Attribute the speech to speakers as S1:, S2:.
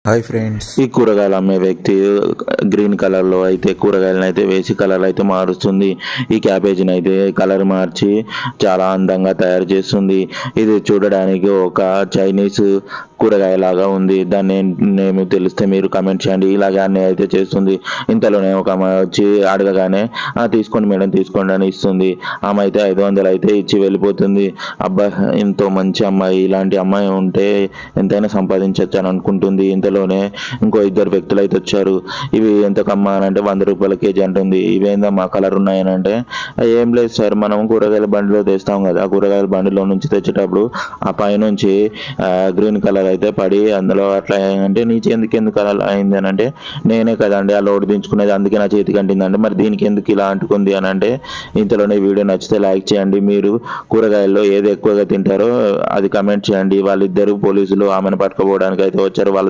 S1: Hi friends.
S2: ఈ కూరగాయలు అమ్మే వ్యక్తి గ్రీన్ కలర్ లో అయితే కూరగాయలను అయితే వేసి కలర్ అయితే మారుస్తుంది. ఈ క్యాబేజీని అయితే కలర్ మార్చి చాలా అందంగా తయారు చేస్తుంది. ఇది చూడడానికి ఒక చైనీస్ కూరగాయ లాగా ఉంది. దాన్ని నేను తెలిస్తే మీరు కమెంట్ చేయండి. ఇలాగే అన్ని అయితే చేస్తుంది. ఇంతలోనే ఒక అమ్మాయి వచ్చి అడగగానే తీసుకోండి మేడం తీసుకోండి అని ఇస్తుంది. ఆమె అయితే 500 అయితే ఇచ్చి వెళ్ళిపోతుంది. అబ్బా ఎంతో మంచి అమ్మాయి, ఇలాంటి అమ్మాయి ఉంటే ఎంతైనా సంపాదించవచ్చు అని అనుకుంటుంది. ఇంతలోనే ఇంకో ఇద్దరు వ్యక్తులు అయితే వచ్చారు. ఇవి ఎంతకమ్మా అని అంటే 100 రూపాయల కేజీ అంటుంది. ఇవేందమ్మా కలర్ ఉన్నాయని అంటే ఏం లేదు సార్, మనం కూరగాయల బండిలో తెస్తాం కదా, ఆ కూరగాయల బండిలో నుంచి తెచ్చేటప్పుడు ఆ పైనుంచి గ్రీన్ కలర్ అయితే పడి అందులో అట్లా అంటే నీ చేతికి ఎందుకు అలా అయింది అని అంటే నేనే కదండి ఆ లోడ్ దించుకునేది, అందుకే నా చేతికి అంటిందంటే మరి దీనికి ఎందుకు ఇలా అంటుకుంది అని అంటే ఇంతలోనే వీడియో నచ్చితే లైక్ చేయండి. మీరు కూరగాయల్లో ఏది ఎక్కువగా తింటారో అది కమెంట్ చేయండి. వాళ్ళిద్దరు పోలీసులు ఆమెను పట్టుకోవడానికి అయితే వచ్చారు. వాళ్ళ